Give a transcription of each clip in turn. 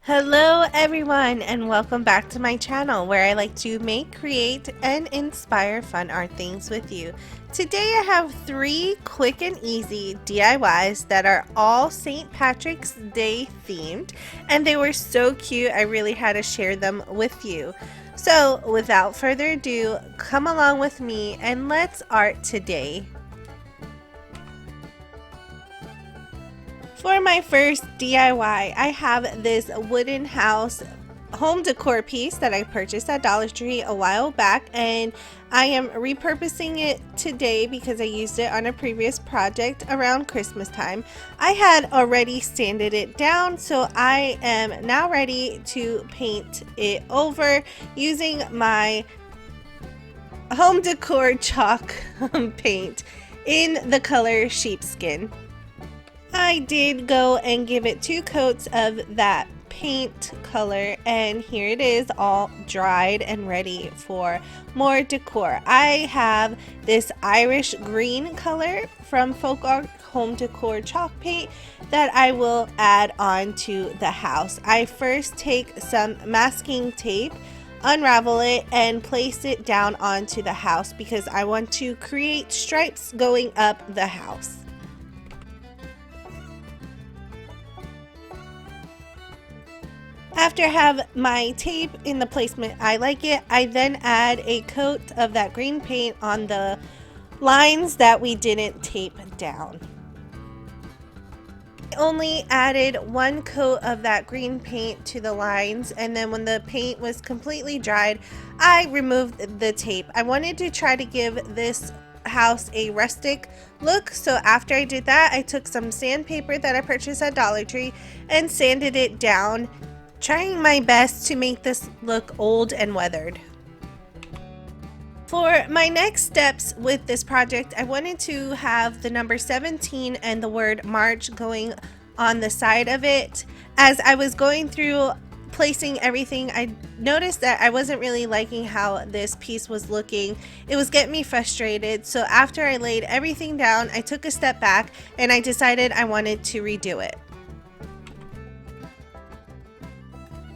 Hello everyone and welcome back to my channel where I like to make, create, and inspire fun art things with you. Today I have 3 quick and easy DIYs that are all St. Patrick's Day themed, and they were so cute I really had to share them with you. So without further ado, come along with me and let's art today. For my first DIY, I have this wooden house home decor piece that I purchased at Dollar Tree a while back, and I am repurposing it today because I used it on a previous project around Christmas time. I had already sanded it down, so I am now ready to paint it over using my home decor chalk paint in the color sheepskin. I did go and give it 2 coats of that paint color, and here it is all dried and ready for more decor. I have this Irish green color from Folk Art Home Decor chalk paint that I will add on to the house. I first take some masking tape, unravel it, and place it down onto the house because I want to create stripes going up the house. After I have my tape in the placement I like it, I then add a coat of that green paint on the lines that we didn't tape down. I only added 1 coat of that green paint to the lines, and then when the paint was completely dried, I removed the tape. I wanted to try to give this house a rustic look, so after I did that, I took some sandpaper that I purchased at Dollar Tree and sanded it down, trying my best to make this look old and weathered. For my next steps with this project, I wanted to have the number 17 and the word March going on the side of it. As I was going through placing everything, I noticed that I wasn't really liking how this piece was looking. It was getting me frustrated, so after I laid everything down, I took a step back and I decided I wanted to redo it.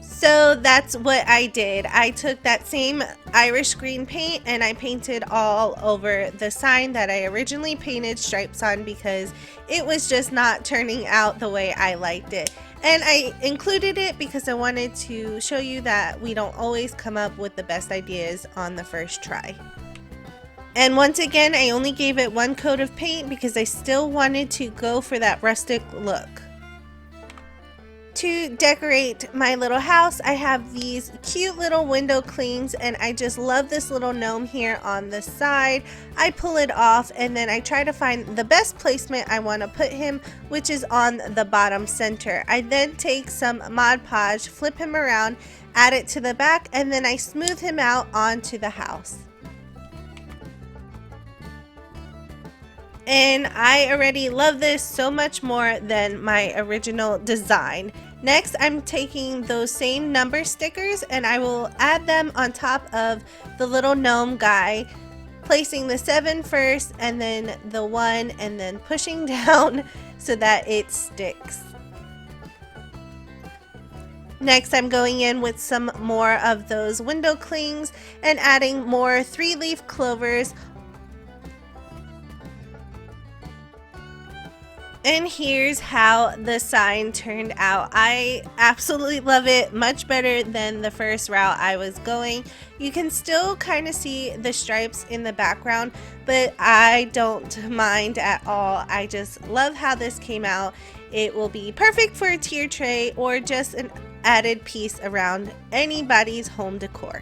So that's what I did. I took that same Irish green paint and I painted all over the sign that I originally painted stripes on because it was just not turning out the way I liked it. And I included it because I wanted to show you that we don't always come up with the best ideas on the first try. And once again, I only gave it 1 coat of paint because I still wanted to go for that rustic look. To decorate my little house, I have these cute little window clings, and I just love this little gnome here on the side. I pull it off and then I try to find the best placement I want to put him, which is on the bottom center. I then take some Mod Podge, flip him around, add it to the back, and then I smooth him out onto the house. And I already love this so much more than my original design. Next, I'm taking those same number stickers and I will add them on top of the little gnome guy, placing the 7 first and then the 1 and then pushing down so that it sticks. Next, I'm going in with some more of those window clings and adding more 3-leaf clovers. And here's how the sign turned out. I absolutely love it, much better than the first route I was going. You can still kind of see the stripes in the background, but I don't mind at all. I just love how this came out. It will be perfect for a tier tray or just an added piece around anybody's home decor.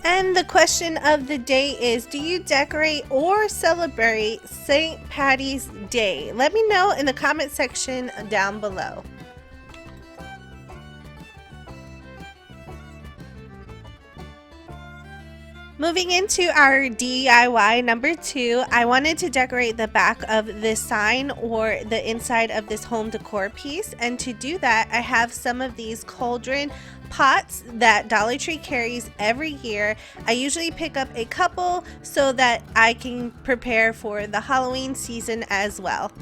And the question of the day is, do you decorate or celebrate St. Patty's Day? Let me know in the comment section down below. Moving into our DIY number 2, I wanted to decorate the back of this sign or the inside of this home decor piece, and to do that I have some of these cauldron pots that Dollar Tree carries every year. I usually pick up a couple so that I can prepare for the Halloween season as well.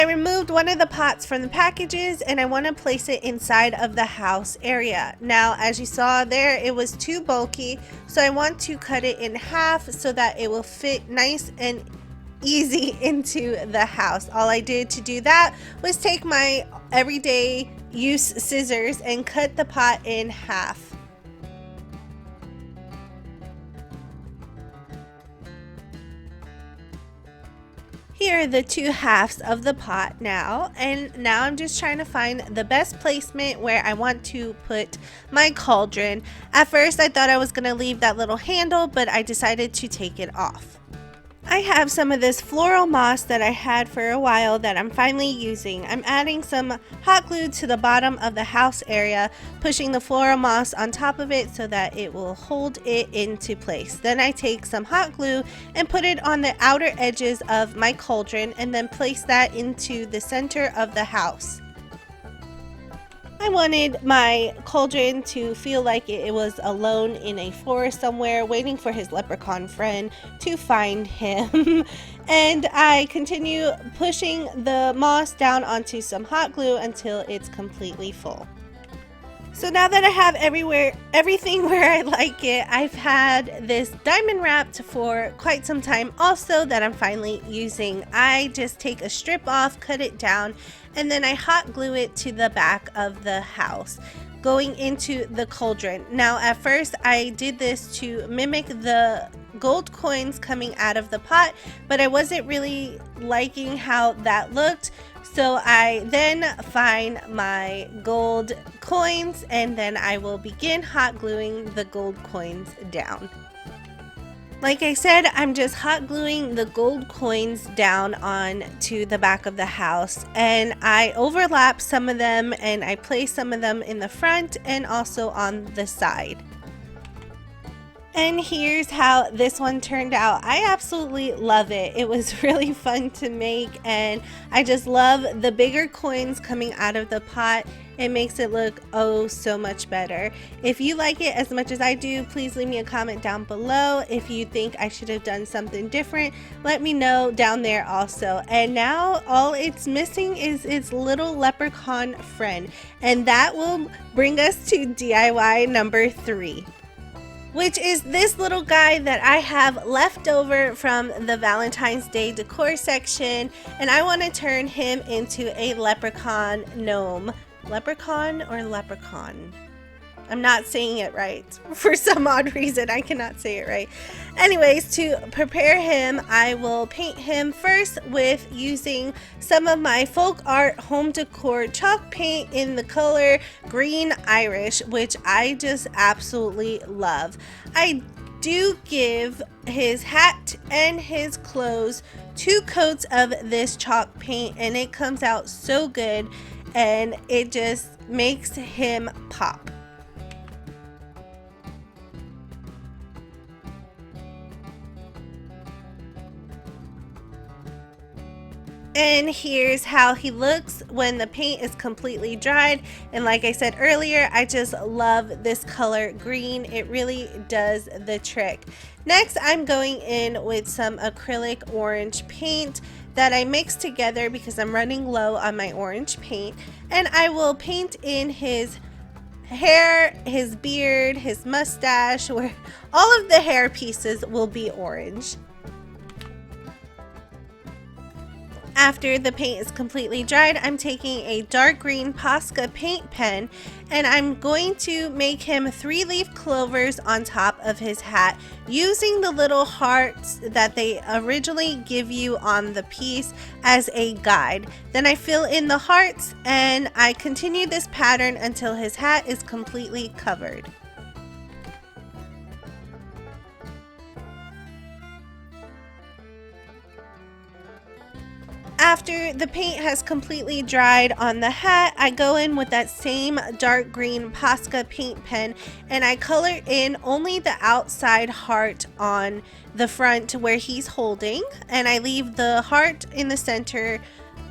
I removed one of the pots from the packages and I want to place it inside of the house area. Now, as you saw there, it was too bulky, so I want to cut it in half so that it will fit nice and easy into the house. All I did to do that was take my everyday use scissors and cut the pot in half. Here are the two halves of the pot now, and now I'm just trying to find the best placement where I want to put my cauldron. At first I thought I was going to leave that little handle, but I decided to take it off. I have some of this floral moss that I had for a while that I'm finally using. I'm adding some hot glue to the bottom of the house area, pushing the floral moss on top of it so that it will hold it into place. Then I take some hot glue and put it on the outer edges of my cauldron and then place that into the center of the house. I wanted my cauldron to feel like it was alone in a forest somewhere waiting for his leprechaun friend to find him. And I continue pushing the moss down onto some hot glue until it's completely full. So now that I have everything where I like it, I've had this diamond wrapped for quite some time also that I'm finally using. I just take a strip off, cut it down, and then I hot glue it to the back of the house, going into the cauldron. Now at first I did this to mimic the gold coins coming out of the pot, but I wasn't really liking how that looked. So I then find my gold coins and then I will begin hot gluing the gold coins down. Like I said, I'm just hot gluing the gold coins down onto the back of the house, and I overlap some of them and I place some of them in the front and also on the side. And here's how this one turned out. I absolutely love it. It was really fun to make, and I just love the bigger coins coming out of the pot. It makes it look oh so much better. If you like it as much as I do, please leave me a comment down below. If you think I should have done something different, let me know down there also. And now all it's missing is its little leprechaun friend, and that will bring us to DIY number 3. Which is this little guy that I have left over from the Valentine's Day decor section, and I want to turn him into a leprechaun gnome. Leprechaun or leprechaun? I'm not saying it right. For some odd reason, I cannot say it right. Anyways, to prepare him, I will paint him first with using some of my folk art home decor chalk paint in the color Green Irish, which I just absolutely love. I do give his hat and his clothes 2 coats of this chalk paint, and it comes out so good, and it just makes him pop. And here's how he looks when the paint is completely dried. And like I said earlier, I just love this color green. It really does the trick. Next, I'm going in with some acrylic orange paint that I mixed together because I'm running low on my orange paint. And I will paint in his hair, his beard, his mustache, where all of the hair pieces will be orange. After the paint is completely dried, I'm taking a dark green Posca paint pen and I'm going to make him 3-leaf clovers on top of his hat using the little hearts that they originally give you on the piece as a guide. Then I fill in the hearts and I continue this pattern until his hat is completely covered. After the paint has completely dried on the hat, I go in with that same dark green Posca paint pen and I color in only the outside heart on the front where he's holding, and I leave the heart in the center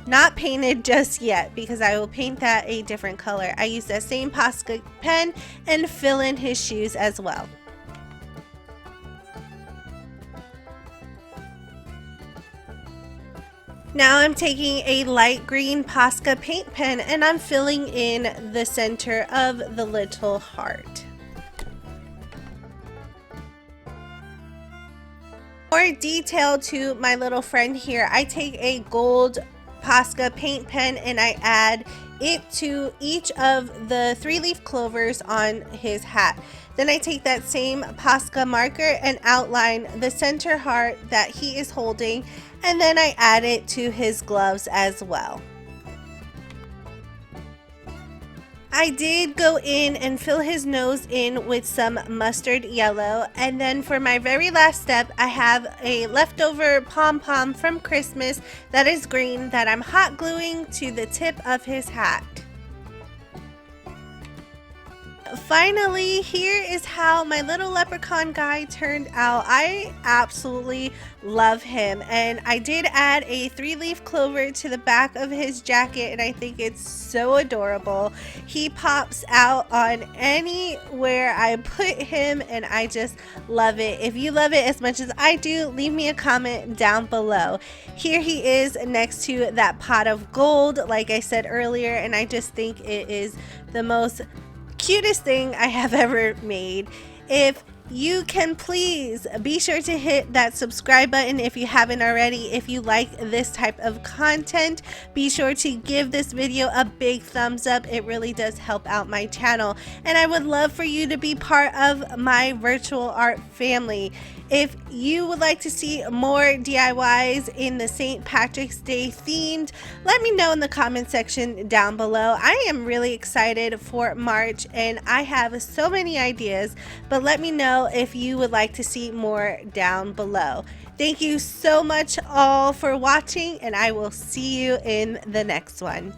not painted just yet because I will paint that a different color. I use that same Posca pen and fill in his shoes as well. Now I'm taking a light green Posca paint pen and I'm filling in the center of the little heart. More detail to my little friend here, I take a gold Posca paint pen and I add it to each of the 3-leaf clovers on his hat. Then I take that same Posca marker and outline the center heart that he is holding, and then I add it to his gloves as well. I did go in and fill his nose in with some mustard yellow, and then for my very last step I have a leftover pom-pom from Christmas that is green that I'm hot gluing to the tip of his hat. Finally, here is how my little leprechaun guy turned out. I absolutely love him, and I did add a 3-leaf clover to the back of his jacket, and I think it's so adorable. He pops out on anywhere I put him, and I just love it. If you love it as much as I do, leave me a comment down below. Here he is next to that pot of gold, like I said earlier, and I just think it is the most cutest thing I have ever made. If you can please be sure to hit that subscribe button if you haven't already. If you like this type of content, be sure to give this video a big thumbs up. It really does help out my channel, and I would love for you to be part of my virtual art family. If you would like to see more DIYs in the St. Patrick's Day themed, let me know in the comment section down below. I am really excited for March and I have so many ideas, but let me know if you would like to see more down below. Thank you so much all for watching, and I will see you in the next one.